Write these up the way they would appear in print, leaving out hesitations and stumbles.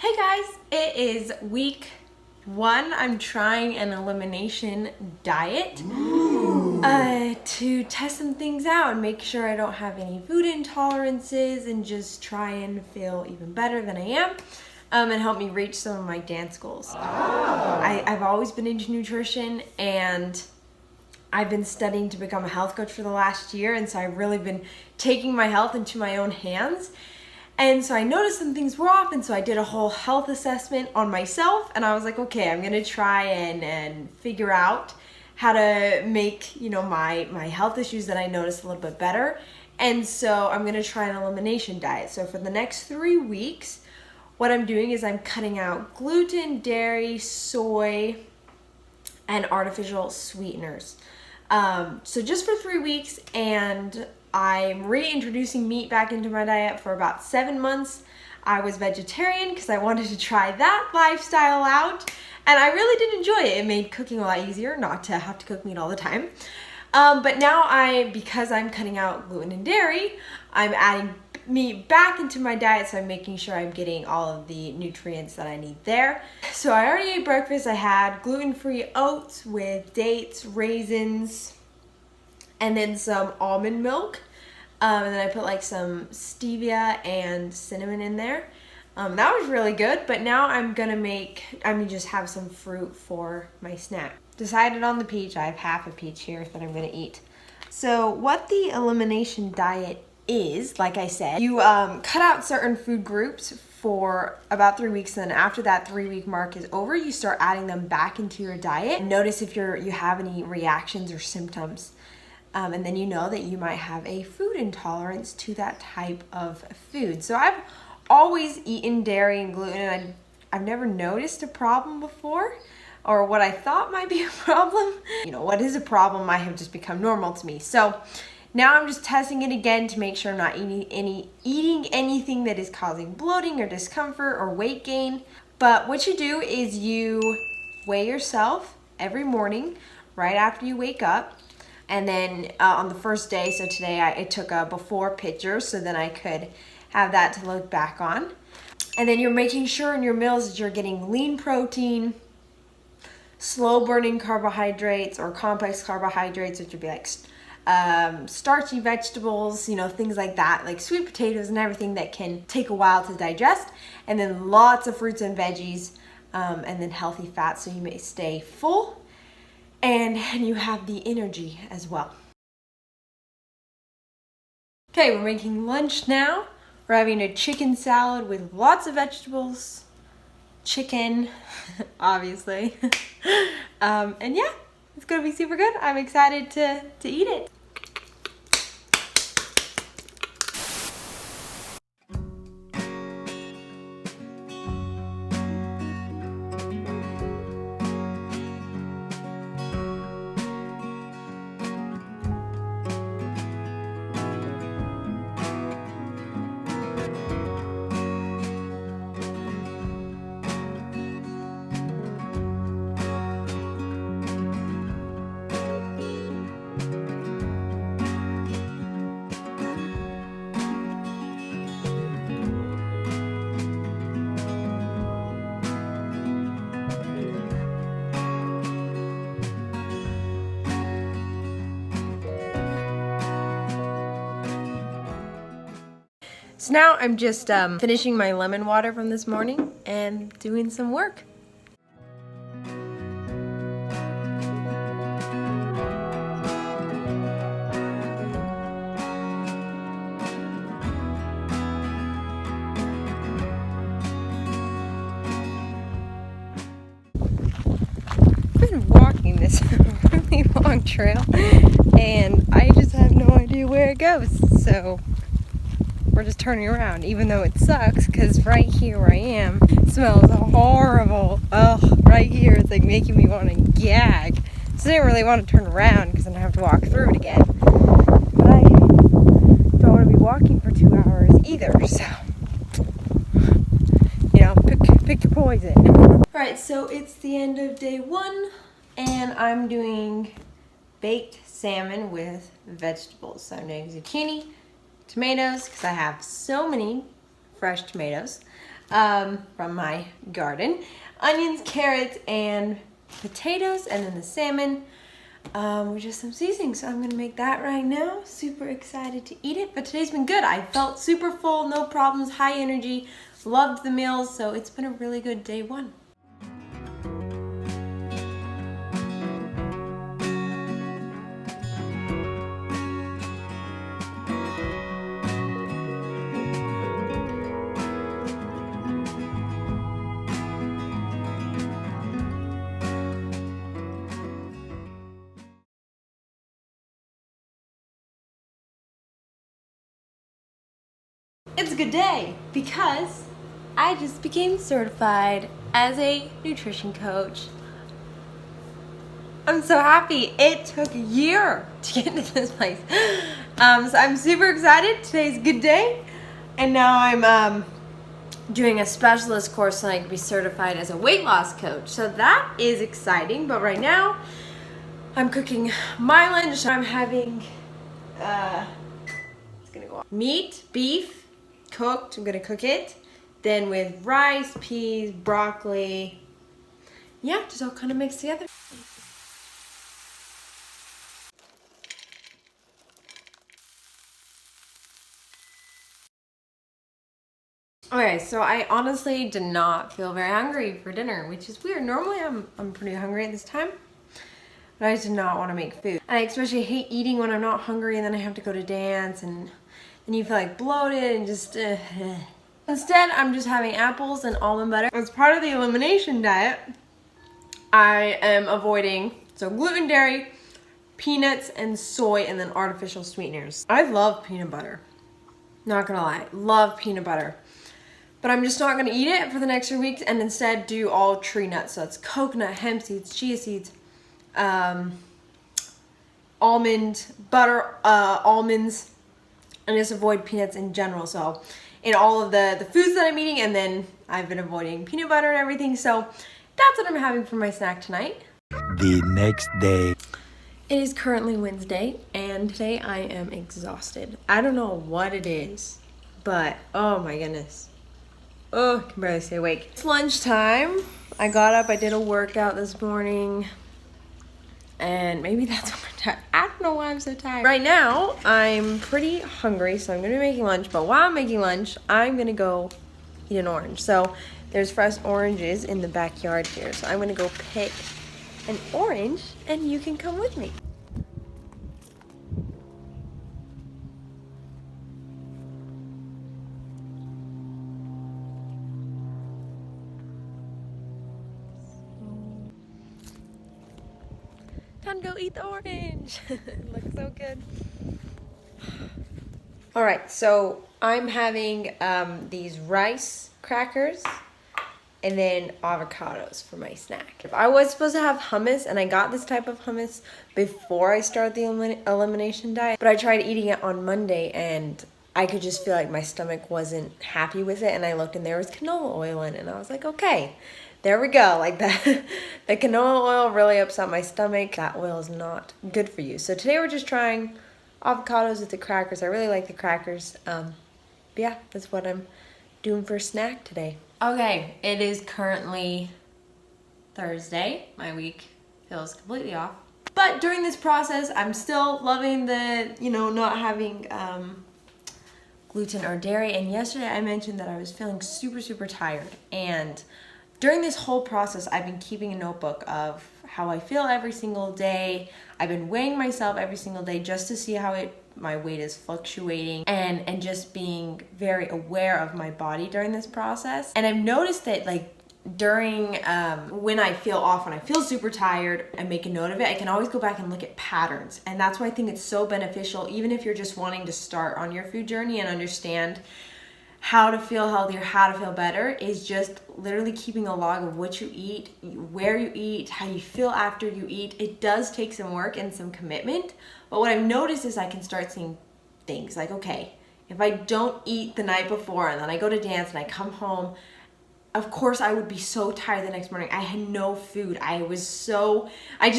Hey guys, it is week 1. I'm trying an elimination diet to test some things out and make sure I don't have any food intolerances and just try and feel even better than I am and help me reach some of my dance goals. I've always been into nutrition and I've been studying to become a health coach for the last year, and so I've really been taking my health into my own hands. And so I noticed some things were off, and so I did a whole health assessment on myself, and I was like, okay, I'm gonna try and figure out how to make, my health issues that I noticed a little bit better. And so I'm gonna try an elimination diet. So for the next 3 weeks, what I'm doing is I'm cutting out gluten, dairy, soy, and artificial sweeteners. So just for 3 weeks, and I'm reintroducing meat back into my diet. For about 7 months, I was vegetarian because I wanted to try that lifestyle out, and I really did enjoy it. It made cooking a lot easier not to have to cook meat all the time. But now because I'm cutting out gluten and dairy, I'm adding meat back into my diet, so I'm making sure I'm getting all of the nutrients that I need there. So I already ate breakfast. I had gluten-free oats with dates, raisins, and then some almond milk. And then I put like some stevia and cinnamon in there. That was really good, but now I'm gonna just have some fruit for my snack. Decided on the peach. I have half a peach here that I'm gonna eat. So what the elimination diet is, like I said, you cut out certain food groups for about 3 weeks, and then after that 3-week mark is over, you start adding them back into your diet. Notice if you have any reactions or symptoms. And then you know that you might have a food intolerance to that type of food. So I've always eaten dairy and gluten, and I've never noticed a problem before, or what I thought might be a problem. What is a problem might have just become normal to me. So now I'm just testing it again to make sure I'm not eating anything that is causing bloating or discomfort or weight gain. But what you do is you weigh yourself every morning right after you wake up. And then on the first day, so today I took a before picture so then I could have that to look back on. And then you're making sure in your meals that you're getting lean protein, slow burning carbohydrates or complex carbohydrates, which would be like starchy vegetables, things like that, like sweet potatoes and everything that can take a while to digest. And then lots of fruits and veggies, and then healthy fats so you may stay full. And you have the energy as well. Okay, we're making lunch now. We're having a chicken salad with lots of vegetables, chicken, obviously. And yeah, it's gonna be super good. I'm excited to eat it. So now I'm just finishing my lemon water from this morning and doing some work. I've been walking this really long trail and I just have no idea where it goes. So we're just turning around, even though it sucks, because right here where I am, it smells horrible. Ugh, right here, it's like making me want to gag. So I didn't really want to turn around because then I have to walk through it again. But I don't want to be walking for 2 hours either, so, pick your poison. Alright, so it's the end of day 1, and I'm doing baked salmon with vegetables. So I'm doing zucchini, tomatoes, because I have so many fresh tomatoes, from my garden. Onions, carrots, and potatoes, and then the salmon with just some seasoning. So I'm gonna make that right now. Super excited to eat it, but today's been good. I felt super full, no problems, high energy, loved the meals, so it's been a really good day one. It's a good day because I just became certified as a nutrition coach. I'm so happy. It took a year to get into this place. So I'm super excited. Today's a good day. And now I'm doing a specialist course so I can be certified as a weight loss coach. So that is exciting. But right now, I'm cooking my lunch. I'm having it's gonna go on. Meat, beef, cooked. I'm gonna cook it. Then with rice, peas, broccoli. Yeah, just all kind of mixed together. Okay, so I honestly did not feel very hungry for dinner, which is weird. Normally I'm pretty hungry at this time, but I did not want to make food. And I especially hate eating when I'm not hungry and then I have to go to dance and then you feel like bloated and just Instead, I'm just having apples and almond butter. As part of the elimination diet, I am avoiding gluten, dairy, peanuts, and soy, and then artificial sweeteners. I love peanut butter. Not gonna lie, love peanut butter. But I'm just not gonna eat it for the next 3 weeks and instead do all tree nuts. So it's coconut, hemp seeds, chia seeds, almond, butter, almonds, and just avoid peanuts in general. So in all of the foods that I'm eating, and then I've been avoiding peanut butter and everything. So that's what I'm having for my snack tonight. The next day. It is currently Wednesday, and today I am exhausted. I don't know what it is, but oh my goodness. Oh, I can barely stay awake. It's lunchtime. I got up, I did a workout this morning, and maybe that's why I'm tired. I don't know why I'm so tired. Right now, I'm pretty hungry, so I'm gonna be making lunch, but while I'm making lunch, I'm gonna go eat an orange. So there's fresh oranges in the backyard here, so I'm gonna go pick an orange, and you can come with me. Time to go eat the orange. It looks so good. All right, so I'm having these rice crackers and then avocados for my snack. I was supposed to have hummus, and I got this type of hummus before I started the elimination diet, but I tried eating it on Monday, and I could just feel like my stomach wasn't happy with it, and I looked and there was canola oil in it, and I was like, okay, there we go. Like that, the canola oil really upset my stomach. That oil is not good for you. So today we're just trying avocados with the crackers. I really like the crackers. But yeah, that's what I'm doing for a snack today. Okay, it is currently Thursday. My week feels completely off. But during this process, I'm still loving the, not having gluten or dairy. And yesterday I mentioned that I was feeling super, super tired. And during this whole process, I've been keeping a notebook of how I feel every single day. I've been weighing myself every single day just to see how my weight is fluctuating and just being very aware of my body during this process. And I've noticed that during when I feel off, when I feel super tired, I make a note of it. I can always go back and look at patterns. And that's why I think it's so beneficial, even if you're just wanting to start on your food journey and understand how to feel healthier, how to feel better, is just literally keeping a log of what you eat, where you eat, how you feel after you eat. It does take some work and some commitment, but what I've noticed is I can start seeing things like, okay, if I don't eat the night before and then I go to dance and I come home, of course I would be so tired the next morning. I had no food. I just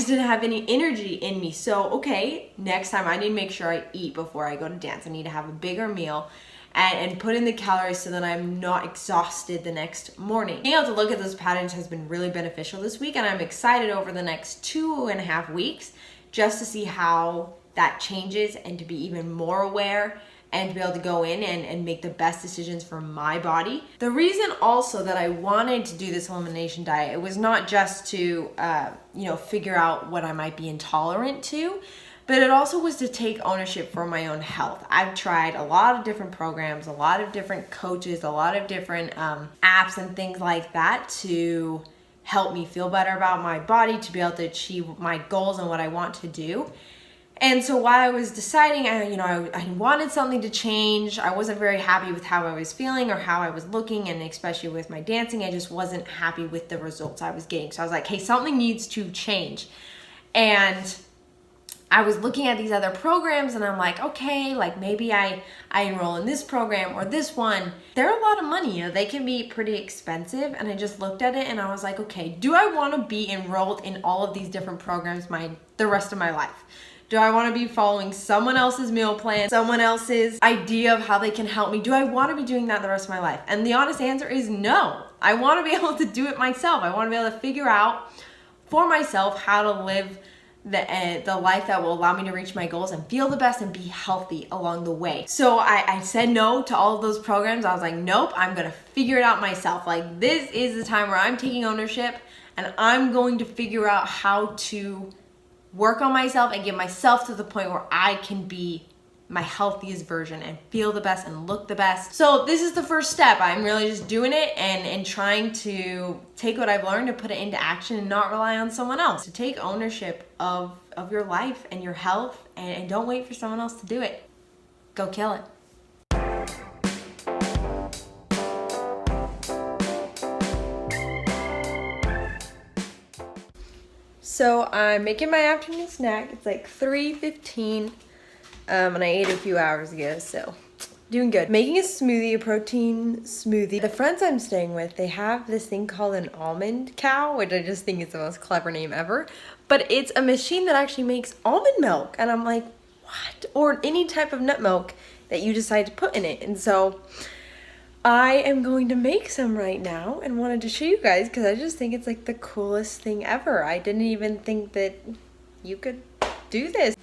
didn't have any energy in me. So, okay, next time I need to make sure I eat before I go to dance. I need to have a bigger meal. and put in the calories so that I'm not exhausted the next morning. Being able to look at those patterns has been really beneficial this week, and I'm excited over the next 2.5 weeks just to see how that changes and to be even more aware and to be able to go in and make the best decisions for my body. The reason also that I wanted to do this elimination diet, it was not just to figure out what I might be intolerant to, but it also was to take ownership for my own health. I've tried a lot of different programs, a lot of different coaches, a lot of different apps and things like that to help me feel better about my body, to be able to achieve my goals and what I want to do. And so while I was deciding, I wanted something to change. I wasn't very happy with how I was feeling or how I was looking, and especially with my dancing, I just wasn't happy with the results I was getting. So I was like, hey, something needs to change. And I was looking at these other programs and I'm like, okay, like maybe I enroll in this program or this one. They're a lot of money, they can be pretty expensive. And I just looked at it and I was like, okay, do I want to be enrolled in all of these different programs the rest of my life? Do I want to be following someone else's meal plan, someone else's idea of how they can help me? Do I want to be doing that the rest of my life? And the honest answer is no. I want to be able to do it myself. I want to be able to figure out for myself how to live the life that will allow me to reach my goals and feel the best and be healthy along the way. So I said no to all of those programs. I was like, nope, I'm gonna figure it out myself. Like, this is the time where I'm taking ownership and I'm going to figure out how to work on myself and get myself to the point where I can be my healthiest version and feel the best and look the best. So this is the first step. I'm really just doing it and trying to take what I've learned and put it into action and not rely on someone else. To take ownership of your life and your health, and don't wait for someone else to do it. Go kill it. So I'm making my afternoon snack. It's like 3:15. And I ate a few hours ago, so doing good. Making a smoothie, a protein smoothie. The friends I'm staying with, they have this thing called an almond cow, which I just think is the most clever name ever. But it's a machine that actually makes almond milk. And I'm like, what? Or any type of nut milk that you decide to put in it. And so I am going to make some right now and wanted to show you guys because I just think it's like the coolest thing ever. I didn't even think that you could do this.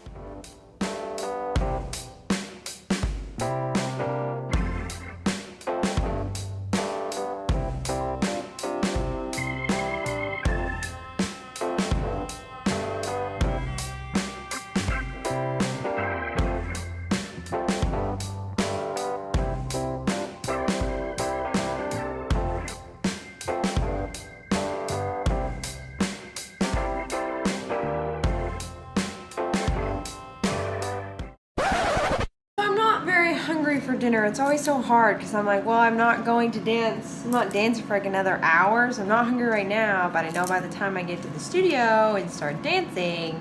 Hungry for dinner. It's always so hard because I'm like, well, I'm not going to dance. I'm not dancing for like another hour, so I'm not hungry right now, but I know by the time I get to the studio and start dancing,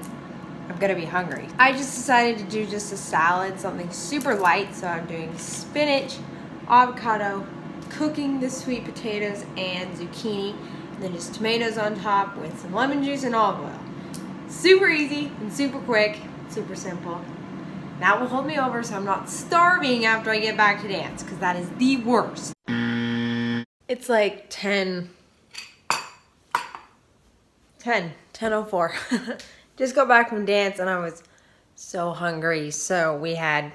I'm gonna be hungry. I just decided to do just a salad, something super light, so I'm doing spinach, avocado, cooking the sweet potatoes and zucchini, and then just tomatoes on top with some lemon juice and olive oil. Super easy and super quick, super simple. That will hold me over so I'm not starving after I get back to dance, because that is the worst. It's like 10:04. Just got back from dance and I was so hungry. So we had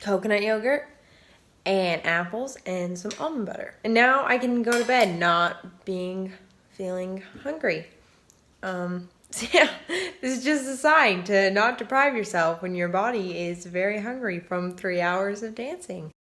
coconut yogurt and apples and some almond butter. And now I can go to bed not feeling hungry. So yeah, this is just a sign to not deprive yourself when your body is very hungry from 3 hours of dancing.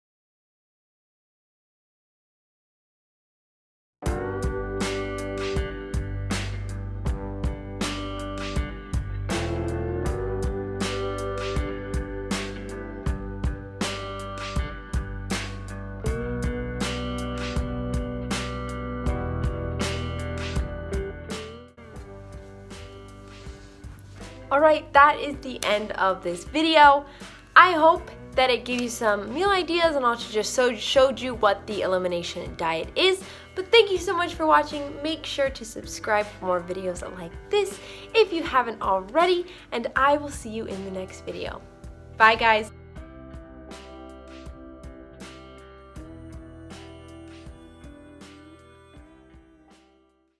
Alright, that is the end of this video. I hope that it gave you some meal ideas and also just showed you what the elimination diet is. But thank you so much for watching. Make sure to subscribe for more videos like this if you haven't already, and I will see you in the next video. Bye guys!